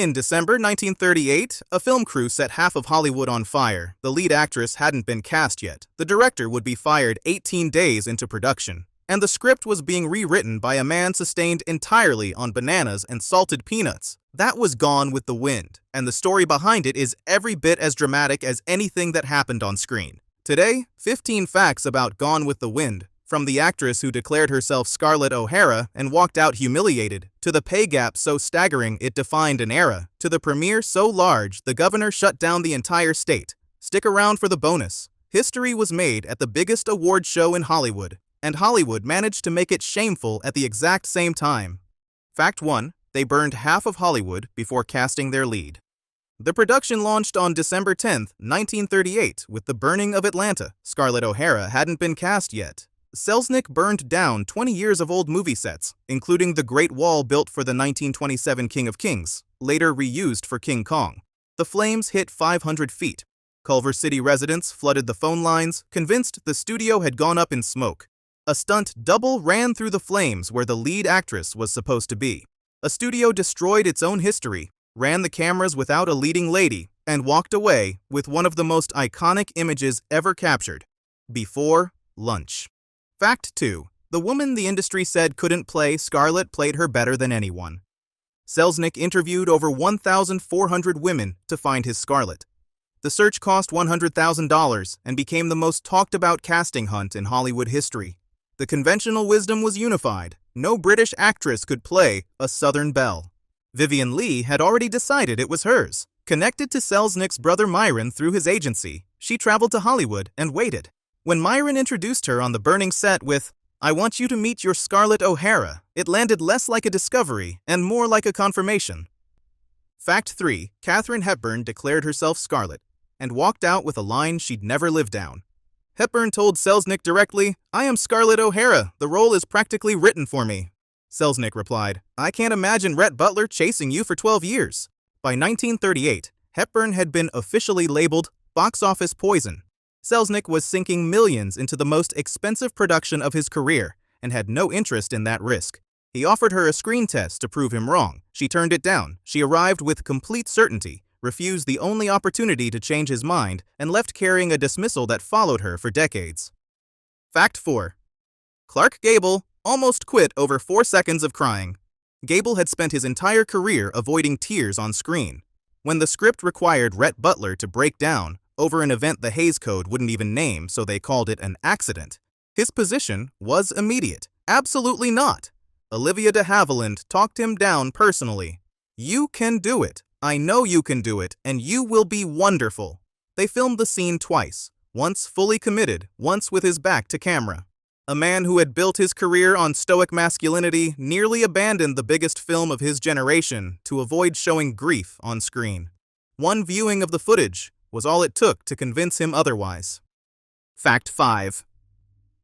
In December 1938, a film crew set half of Hollywood on fire. The lead actress hadn't been cast yet. The director would be fired 18 days into production, and the script was being rewritten by a man sustained entirely on bananas and salted peanuts. That was Gone with the Wind, and the story behind it is every bit as dramatic as anything that happened on screen. Today, 15 facts about Gone with the Wind, from the actress who declared herself Scarlett O'Hara and walked out humiliated, to the pay gap so staggering it defined an era, to the premiere so large the governor shut down the entire state. Stick around for the bonus. History was made at the biggest award show in Hollywood, and Hollywood managed to make it shameful at the exact same time. Fact 1. They burned half of Hollywood before casting their lead. The production launched on December 10, 1938, with the burning of Atlanta. Scarlett O'Hara hadn't been cast yet. Selznick burned down 20 years of old movie sets, including the Great Wall built for the 1927 King of Kings, later reused for King Kong. The flames hit 500 feet. Culver City residents flooded the phone lines, convinced the studio had gone up in smoke. A stunt double ran through the flames where the lead actress was supposed to be. A studio destroyed its own history, ran the cameras without a leading lady, and walked away with one of the most iconic images ever captured. Before lunch. Fact 2. The woman the industry said couldn't play Scarlett played her better than anyone. Selznick interviewed over 1,400 women to find his Scarlett. The search cost $100,000 and became the most talked about casting hunt in Hollywood history. The conventional wisdom was unified. No British actress could play a Southern belle. Vivien Leigh had already decided it was hers. Connected to Selznick's brother Myron through his agency, she traveled to Hollywood and waited. When Myron introduced her on the burning set with, "I want you to meet your Scarlett O'Hara," it landed less like a discovery and more like a confirmation. Fact 3. Katharine Hepburn declared herself Scarlett and walked out with a line she'd never live down. Hepburn told Selznick directly, "I am Scarlett O'Hara. The role is practically written for me." Selznick replied, "I can't imagine Rhett Butler chasing you for 12 years. By 1938, Hepburn had been officially labeled box office poison. Selznick was sinking millions into the most expensive production of his career and had no interest in that risk. He offered her a screen test to prove him wrong. She turned it down. She arrived with complete certainty, refused the only opportunity to change his mind, and left carrying a dismissal that followed her for decades. Fact 4. Clark Gable almost quit over 4 seconds of crying. Gable had spent his entire career avoiding tears on screen. When the script required Rhett Butler to break down over an event the Hays Code wouldn't even name, so they called it an accident, his position was immediate. Absolutely not. Olivia de Havilland talked him down personally. "You can do it. I know you can do it, and you will be wonderful." They filmed the scene twice, once fully committed, once with his back to camera. A man who had built his career on stoic masculinity nearly abandoned the biggest film of his generation to avoid showing grief on screen. One viewing of the footage was all it took to convince him otherwise. Fact 5.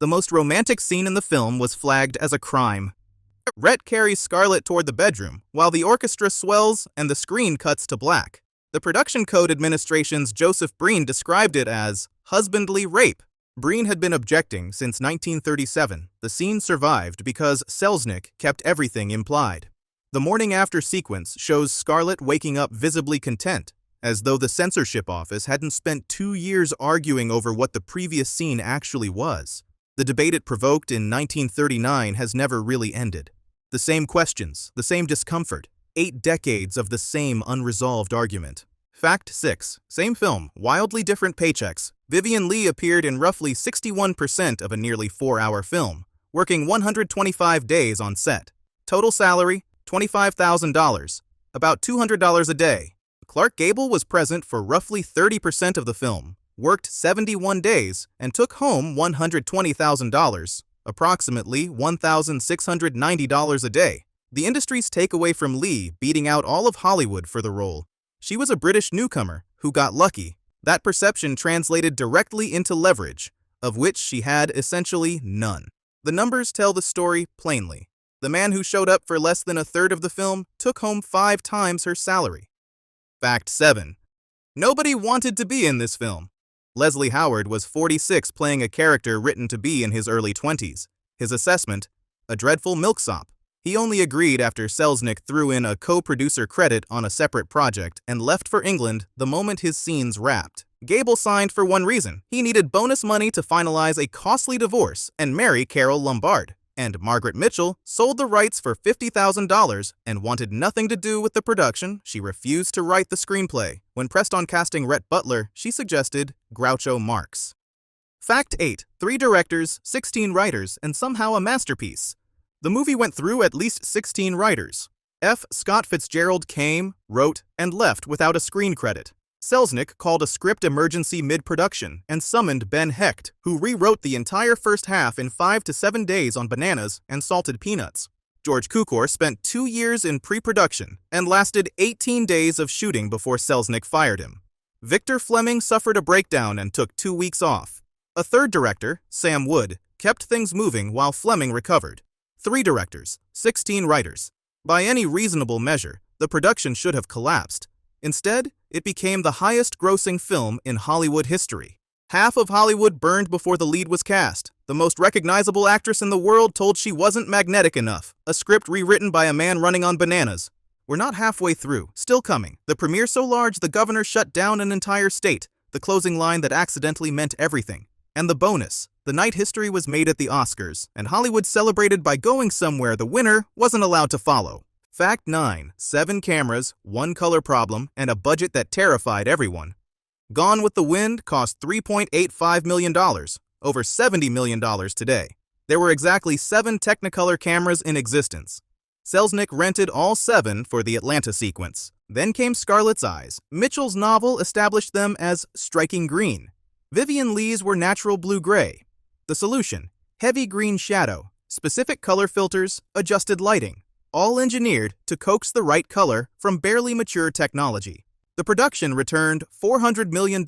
The most romantic scene in the film was flagged as a crime. Rhett carries Scarlett toward the bedroom, while the orchestra swells and the screen cuts to black. The Production Code Administration's Joseph Breen described it as husbandly rape. Breen had been objecting since 1937. The scene survived because Selznick kept everything implied. The morning after sequence shows Scarlett waking up visibly content, as though the censorship office hadn't spent 2 years arguing over what the previous scene actually was. The debate it provoked in 1939 has never really ended. The same questions, the same discomfort, 8 decades of the same unresolved argument. Fact 6. Same film, wildly different paychecks. Vivien Leigh appeared in roughly 61% of a nearly 4-hour film, working 125 days on set. Total salary, $25,000, about $200 a day. Clark Gable was present for roughly 30% of the film, worked 71 days, and took home $120,000, approximately $1,690 a day. The industry's takeaway from Leigh beating out all of Hollywood for the role. She was a British newcomer who got lucky. That perception translated directly into leverage, of which she had essentially none. The numbers tell the story plainly. The man who showed up for less than a third of the film took home 5 times her salary. Fact 7. Nobody wanted to be in this film. Leslie Howard was 46 playing a character written to be in his early 20s. His assessment, a dreadful milksop. He only agreed after Selznick threw in a co-producer credit on a separate project and left for England the moment his scenes wrapped. Gable signed for one reason. He needed bonus money to finalize a costly divorce and marry Carol Lombard. And Margaret Mitchell sold the rights for $50,000 and wanted nothing to do with the production. She refused to write the screenplay. When pressed on casting Rhett Butler, she suggested Groucho Marx. Fact 8. 3 directors, 16 writers, and somehow a masterpiece. The movie went through at least 16 writers. F. Scott Fitzgerald came, wrote, and left without a screen credit. Selznick called a script emergency mid-production and summoned Ben Hecht, who rewrote the entire first half in 5 to 7 days on bananas and salted peanuts. George Cukor spent 2 years in pre-production and lasted 18 days of shooting before Selznick fired him. Victor Fleming suffered a breakdown and took 2 weeks off. A third director, Sam Wood, kept things moving while Fleming recovered. 3 directors, 16 writers. By any reasonable measure, the production should have collapsed. Instead, it became the highest-grossing film in Hollywood history. Half of Hollywood burned before the lead was cast. The most recognizable actress in the world told she wasn't magnetic enough. A script rewritten by a man running on bananas. We're not halfway through. Still coming. The premiere so large the governor shut down an entire state. The closing line that accidentally meant everything. And the bonus. The night history was made at the Oscars, and Hollywood celebrated by going somewhere the winner wasn't allowed to follow. Fact 9. 7 cameras, 1 color problem, and a budget that terrified everyone. Gone with the Wind cost $3.85 million, over $70 million today. There were exactly 7 Technicolor cameras in existence. Selznick rented all 7 for the Atlanta sequence. Then came Scarlett's Eyes. Mitchell's novel established them as striking green. Vivian Lee's were natural blue-gray. The solution: heavy green shadow, specific color filters, adjusted lighting. All engineered to coax the right color from barely mature technology. The production returned $400 million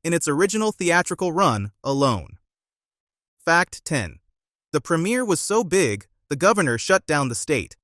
in its original theatrical run alone. Fact 10. The premiere was so big, the governor shut down the state.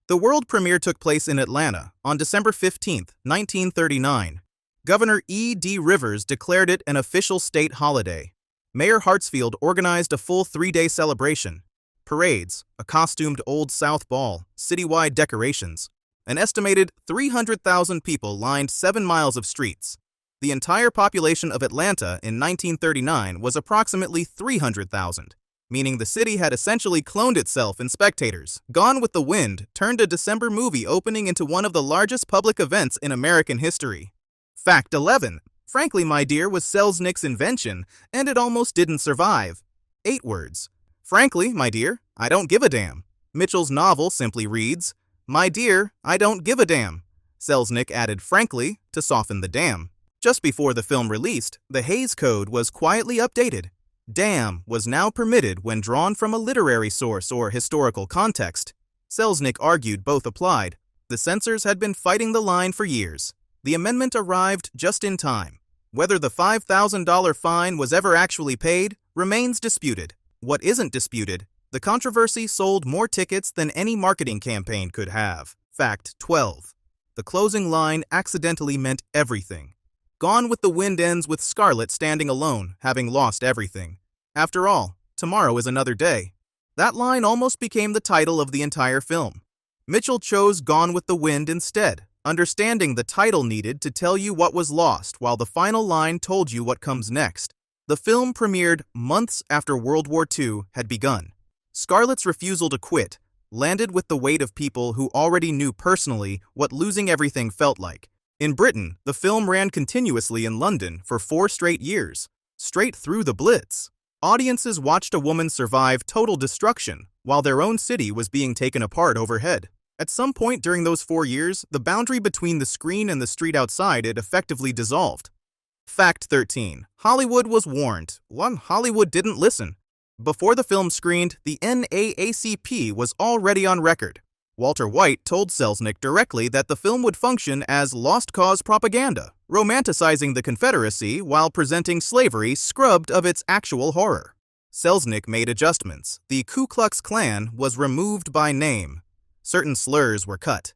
The world premiere took place in Atlanta on December 15, 1939. Governor E.D. Rivers declared it an official state holiday. Mayor Hartsfield organized a full 3-day celebration. Parades, a costumed Old South ball, citywide decorations. An estimated 300,000 people lined 7 miles of streets. The entire population of Atlanta in 1939 was approximately 300,000, meaning the city had essentially cloned itself in spectators. Gone with the Wind turned a December movie opening into one of the largest public events in American history. Fact 11. Frankly, My Dear was Selznick's invention, and it almost didn't survive. 8 words. Frankly, my dear, I don't give a damn. Mitchell's novel simply reads, My dear, I don't give a damn. Selznick added frankly to soften the damn. Just before the film released, the Hays Code was quietly updated. Damn was now permitted when drawn from a literary source or historical context. Selznick argued both applied. The censors had been fighting the line for years. The amendment arrived just in time. Whether the $5,000 fine was ever actually paid remains disputed. What isn't disputed, the controversy sold more tickets than any marketing campaign could have. Fact 12. The closing line accidentally meant everything. Gone with the Wind ends with Scarlett standing alone, having lost everything. After all, tomorrow is another day. That line almost became the title of the entire film. Mitchell chose Gone with the Wind instead, understanding the title needed to tell you what was lost while the final line told you what comes next. The film premiered months after World War II had begun. Scarlett's refusal to quit landed with the weight of people who already knew personally what losing everything felt like. In Britain, the film ran continuously in London for 4 straight years, straight through the Blitz. Audiences watched a woman survive total destruction while their own city was being taken apart overhead. At some point during those 4 years, the boundary between the screen and the street outside it effectively dissolved. Fact 13. Hollywood was warned. Hollywood didn't listen. Before the film screened, the NAACP was already on record. Walter White told Selznick directly that the film would function as lost cause propaganda, romanticizing the Confederacy while presenting slavery scrubbed of its actual horror. Selznick made adjustments. The Ku Klux Klan was removed by name. Certain slurs were cut.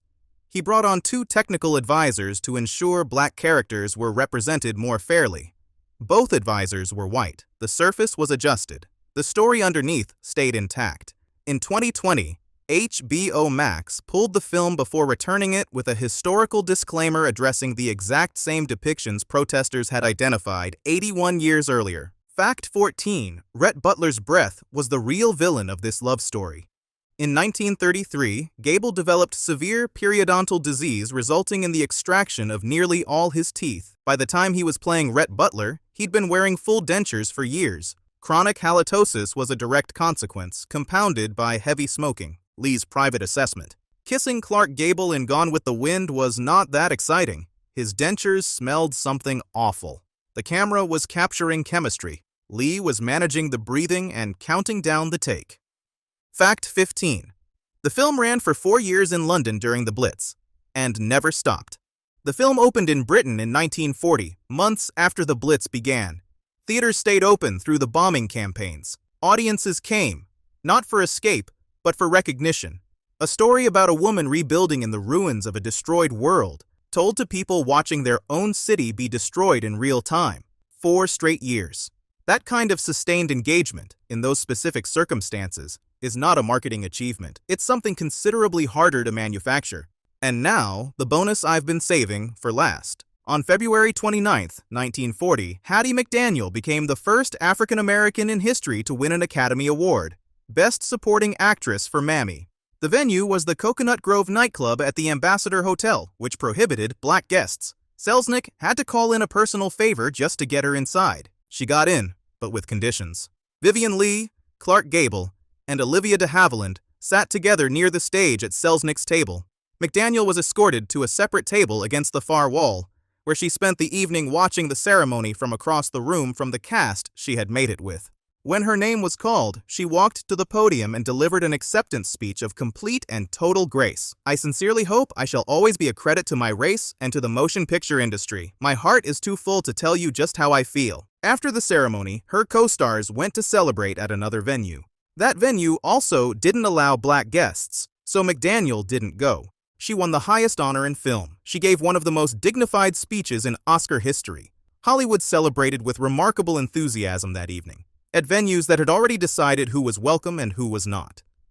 He brought on 2 technical advisors to ensure black characters were represented more fairly. Both advisors were white. The surface was adjusted. The story underneath stayed intact. In 2020, HBO Max pulled the film before returning it with a historical disclaimer addressing the exact same depictions protesters had identified 81 years earlier. Fact 14. Rhett Butler's breath was the real villain of this love story. In 1933, Gable developed severe periodontal disease resulting in the extraction of nearly all his teeth. By the time he was playing Rhett Butler, he'd been wearing full dentures for years. Chronic halitosis was a direct consequence, compounded by heavy smoking. Lee's private assessment. Kissing Clark Gable in Gone with the Wind was not that exciting. His dentures smelled something awful. The camera was capturing chemistry. Lee was managing the breathing and counting down the take. Fact 15. The film ran for 4 years in London during the Blitz, and never stopped. The film opened in Britain in 1940, months after the Blitz began. Theaters stayed open through the bombing campaigns. Audiences came, not for escape, but for recognition. A story about a woman rebuilding in the ruins of a destroyed world, told to people watching their own city be destroyed in real time. 4 straight years. That kind of sustained engagement, in those specific circumstances, is not a marketing achievement. It's something considerably harder to manufacture. And now, the bonus I've been saving for last. On February 29, 1940, Hattie McDaniel became the first African American in history to win an Academy Award. Best Supporting Actress for Mammy. The venue was the Coconut Grove nightclub at the Ambassador Hotel, which prohibited black guests. Selznick had to call in a personal favor just to get her inside. She got in, but with conditions. Vivien Leigh, Clark Gable, and Olivia de Havilland sat together near the stage at Selznick's table. McDaniel was escorted to a separate table against the far wall, where she spent the evening watching the ceremony from across the room from the cast she had made it with. When her name was called, she walked to the podium and delivered an acceptance speech of complete and total grace. I sincerely hope I shall always be a credit to my race and to the motion picture industry. My heart is too full to tell you just how I feel. After the ceremony, her co-stars went to celebrate at another venue. That venue also didn't allow black guests, so McDaniel didn't go. She won the highest honor in film. She gave one of the most dignified speeches in Oscar history. Hollywood celebrated with remarkable enthusiasm that evening, at venues that had already decided who was welcome and who was not.